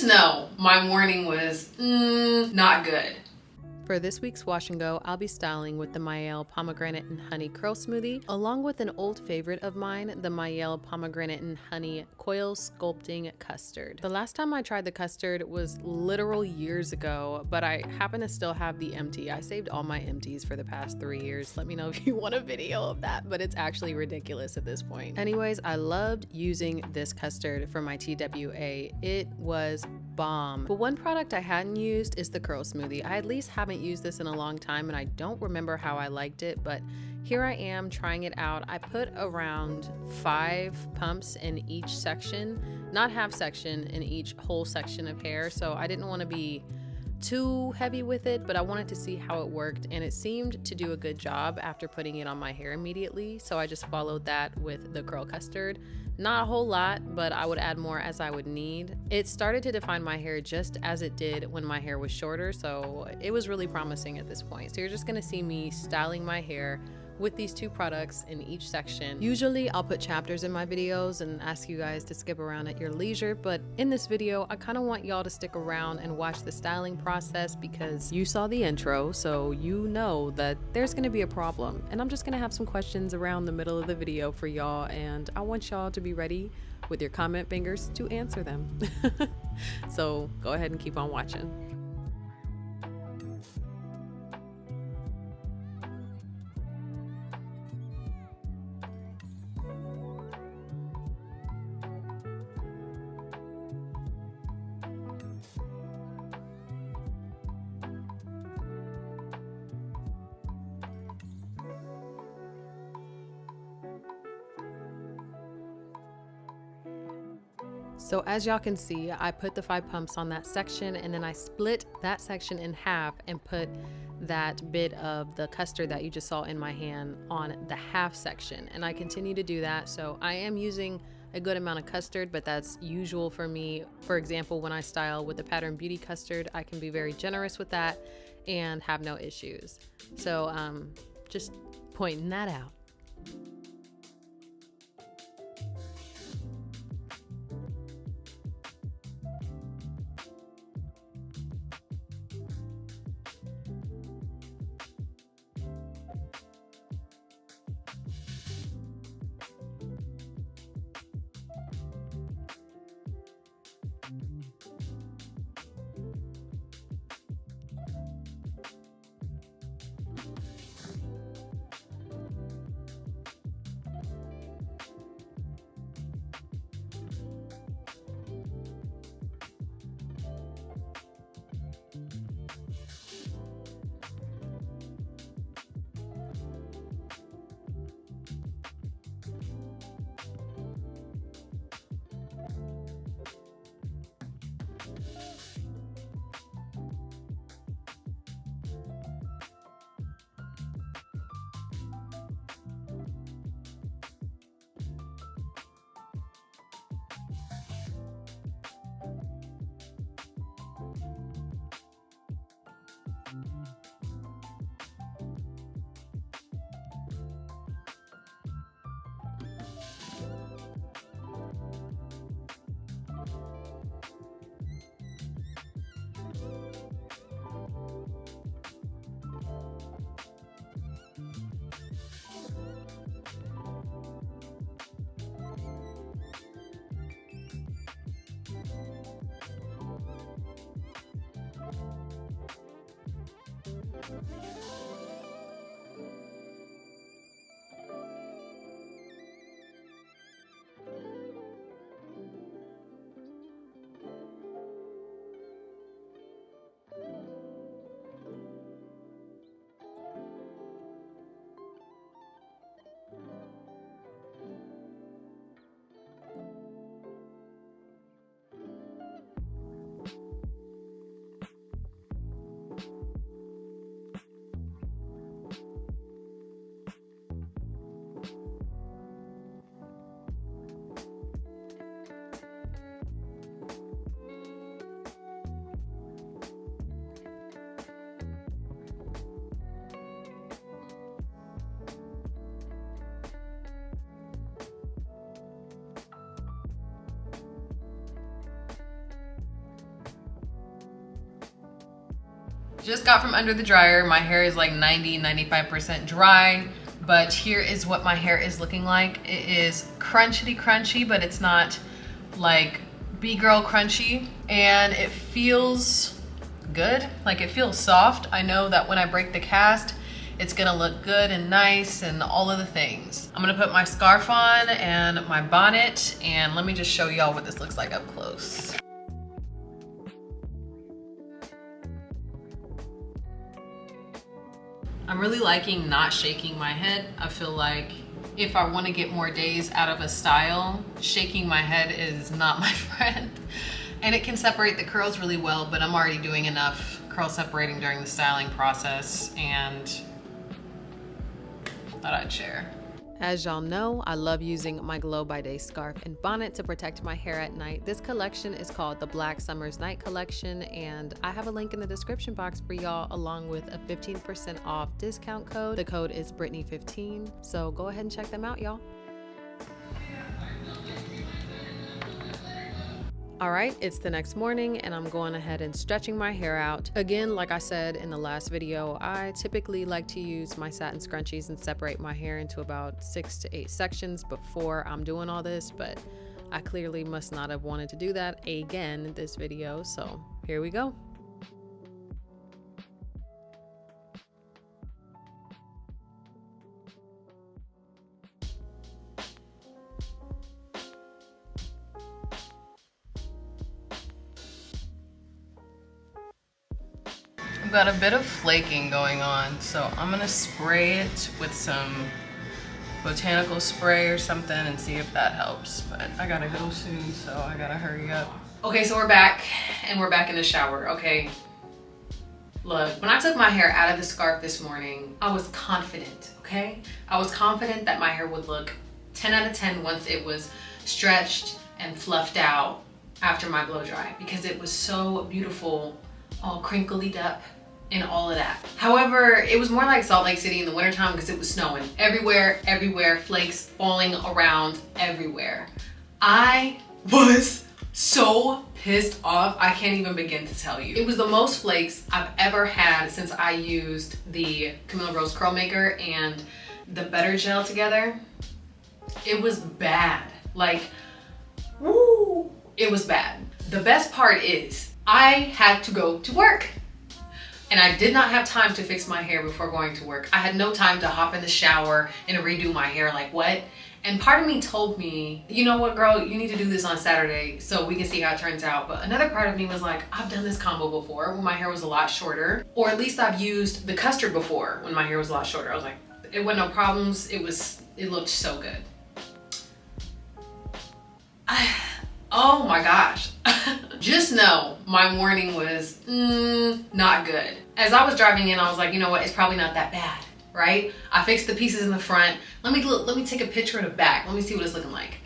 just know my morning was not good. For this week's wash and go, I'll be styling with the Mielle Pomegranate and Honey Curl Smoothie, along with an old favorite of mine, the Mielle Pomegranate and Honey Coil Sculpting Custard. The last time I tried the custard was literal years ago, but I happen to still have the empty. I saved all my empties for the past 3 years. Let me know if you want a video of that, but it's actually ridiculous at this point. Anyways, I loved using this custard for my TWA. It was bomb. But one product I hadn't used is the curl smoothie. I at least haven't used this in a long time and I don't remember how I liked it, but here I am trying it out. I put around 5 pumps in each section, not half section, in each whole section of hair. So I didn't want to be too heavy with it, but I wanted to see how it worked, and it seemed to do a good job after putting it on my hair immediately. So I just followed that with the curl custard. Not a whole lot, but I would add more as I would need. It started to define my hair just as it did when my hair was shorter, so it was really promising at this point. So you're just gonna see me styling my hair with these 2 products in each section. Usually I'll put chapters in my videos and ask you guys to skip around at your leisure, but in this video I kind of want y'all to stick around and watch the styling process because you saw the intro, so you know that there's going to be a problem, and I'm just going to have some questions around the middle of the video for y'all, and I want y'all to be ready with your comment fingers to answer them. So go ahead and keep on watching. So as y'all can see, I put the 5 pumps on that section, and then I split that section in half and put that bit of the custard that you just saw in my hand on the half section. And I continue to do that. So I am using a good amount of custard, but that's usual for me. For example, when I style with the Pattern Beauty custard, I can be very generous with that and have no issues. So just pointing that out. Just got from under the dryer. My hair is like 90-95% dry, but here is what my hair is looking like. It is crunchy, but it's not like B-girl crunchy, and it feels good. Like, it feels soft. I know that when I break the cast, it's gonna look good and nice and all of the things. I'm gonna put my scarf on and my bonnet, and let me just show y'all what this looks like up close. I'm really liking not shaking my head. I feel like if I want to get more days out of a style, shaking my head is not my friend. And it can separate the curls really well, but I'm already doing enough curl separating during the styling process, and thought I'd share. As y'all know, I love using my Glow by Day scarf and bonnet to protect my hair at night. This collection is called the Black Summer's Night Collection, and I have a link in the description box for y'all, along with a 15% off discount code. The code is Brittany15, so go ahead and check them out, y'all. All right, it's the next morning and I'm going ahead and stretching my hair out. Again, like I said in the last video, I typically like to use my Satin Scrunchies and separate my hair into about 6 to 8 sections before I'm doing all this, but I clearly must not have wanted to do that again in this video, so here we go. I've got a bit of flaking going on, so I'm gonna spray it with some Botanical spray or something and see if that helps. But I gotta go soon, so I gotta hurry up. Okay, so we're back, and we're back in the shower. Okay, look, when I took my hair out of the scarf this morning, I was confident, okay? I was confident that my hair would look 10 out of 10 once it was stretched and fluffed out after my blow dry, because it was so beautiful, all crinkled up and all of that. However, it was more like Salt Lake City in the wintertime because it was snowing everywhere, flakes falling around everywhere. I was so pissed off, I can't even begin to tell you. It was the most flakes I've ever had since I used the Camille Rose Curl Maker and the Better Gel together. It was bad, like, woo, it was bad. The best part is I had to go to work. And I did not have time to fix my hair before going to work. I had no time to hop in the shower and redo my hair, like what? And part of me told me, you know what, girl, you need to do this on Saturday so we can see how it turns out. But another part of me was like, I've done this combo before when my hair was a lot shorter, or at least I've used the Custard before when my hair was a lot shorter. I was like, it wasn't no problems. It looked so good. Oh my gosh. Just know my morning was not good. As I was driving in, I was like, you know what? It's probably not that bad, right? I fixed the pieces in the front. Let me take a picture of the back. Let me see what it's looking like.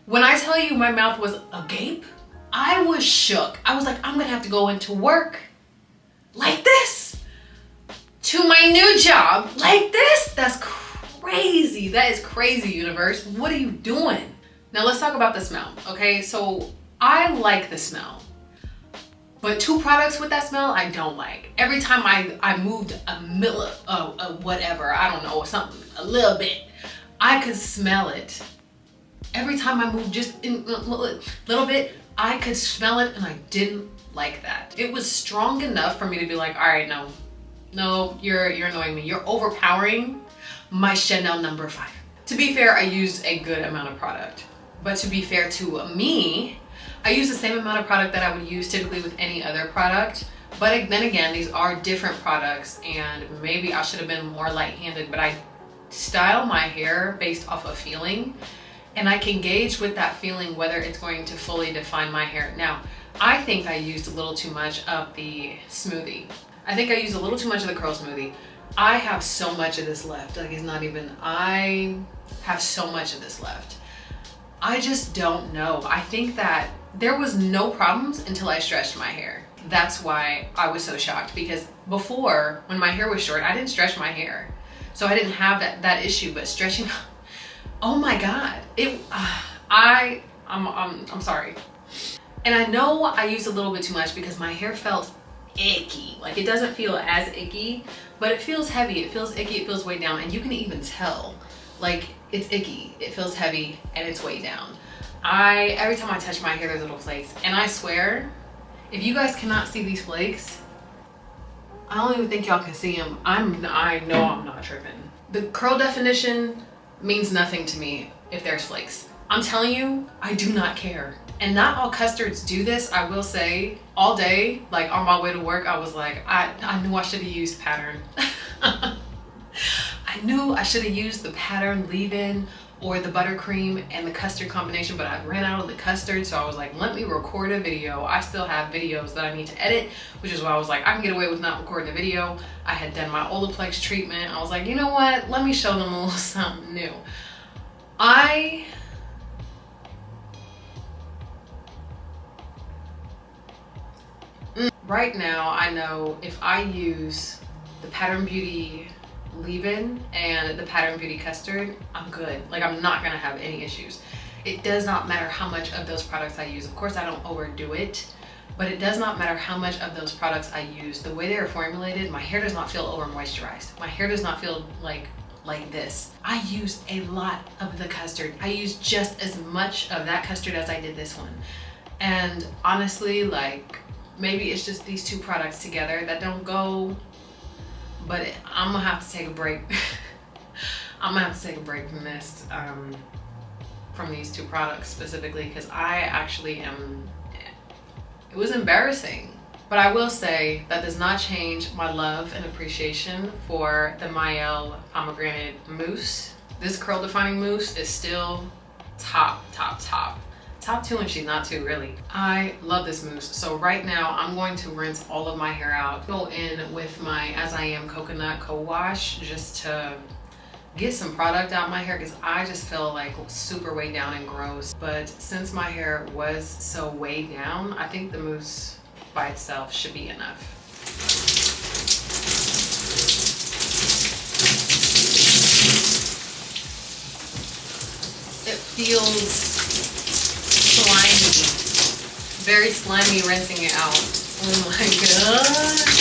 When I tell you my mouth was agape, I was shook. I was like, I'm gonna have to go into work like this, to my new job like this. That's crazy. That is crazy, universe. What are you doing? Now let's talk about the smell, okay? So I like the smell, but two products with that smell I don't like. Every time I moved whatever, I don't know, something, a little bit, I could smell it. Every time I moved just in a little bit, I could smell it, and I didn't like that. It was strong enough for me to be like, all right, no, you're annoying me. You're overpowering my Chanel No. 5. To be fair, I used a good amount of product. But to be fair to me, I use the same amount of product that I would use typically with any other product. But then again, these are different products, and maybe I should have been more light-handed, but I style my hair based off of feeling, and I can gauge with that feeling whether it's going to fully define my hair. Now, I think I used a little too much of the Smoothie. I think I used a little too much of the Curl Smoothie. I have so much of this left. Like, it's not even, I have so much of this left. I just don't know. I think that there was no problems until I stretched my hair. That's why I was so shocked, because before, when my hair was short, I didn't stretch my hair. So I didn't have that issue, but stretching, oh my God. I'm sorry. And I know I used a little bit too much because my hair felt icky. Like, it doesn't feel as icky, but it feels heavy. It feels icky, it feels weighed down, and you can even tell, like, it's icky, it feels heavy, and it's weighed down. Every time I touch my hair, there's little flakes, and I swear, if you guys cannot see these flakes, I don't even think y'all can see them. I know I'm not tripping. The curl definition means nothing to me if there's flakes. I'm telling you, I do not care. And not all custards do this, I will say. All day, like on my way to work, I was like, I knew I should have used pattern. I knew I should have used the pattern leave-in or the buttercream and the custard combination, but I ran out of the custard, so I was like, let me record a video. I still have videos that I need to edit, which is why I was like, I can get away with not recording a video. I had done my Olaplex treatment. I was like, you know what? Let me show them a little something new. Right now, I know if I use the Pattern Beauty leave-in and the Pattern Beauty custard, I'm good. Like, I'm not gonna have any issues. It does not matter how much of those products I use. Of course, I don't overdo it, but it does not matter how much of those products I use. The way they are formulated, my hair does not feel over moisturized. My hair does not feel like this. I used a lot of the custard. I used just as much of that custard as I did this one. And honestly, like, maybe it's just these two products together that don't go, but I'm gonna have to take a break. I'm gonna have to take a break from this, from these two products specifically, because I actually it was embarrassing. But I will say that does not change my love and appreciation for the Mielle Pomegranate Mousse. This curl defining mousse is still top 2, and she's not 2, really. I love this mousse. So right now I'm going to rinse all of my hair out, go in with my As I Am coconut co-wash just to get some product out my hair, because I just feel like super weighed down and gross. But since my hair was so weighed down, I think the mousse by itself should be enough. It feels slimy, very slimy rinsing it out. Oh my gosh.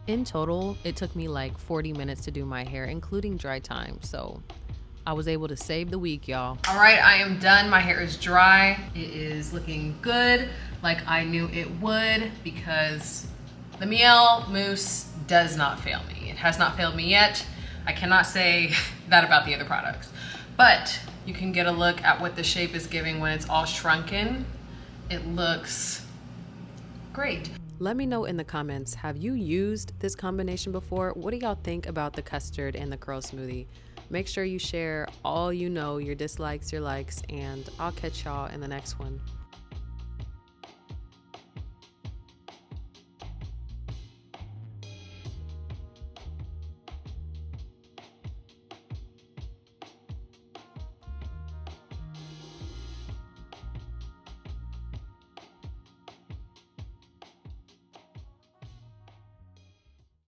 In total, it took me like 40 minutes to do my hair, including dry time. So I was able to save the week, y'all. All right, I am done. My hair is dry. It is looking good, like I knew it would, because the Mielle mousse does not fail me. It has not failed me yet. I cannot say that about the other products, but you can get a look at what the shape is giving when it's all shrunken. It looks great. Let me know in the comments, have you used this combination before? What do y'all think about the custard and the curl smoothie? Make sure you share all you know, your dislikes, your likes, and I'll catch y'all in the next one.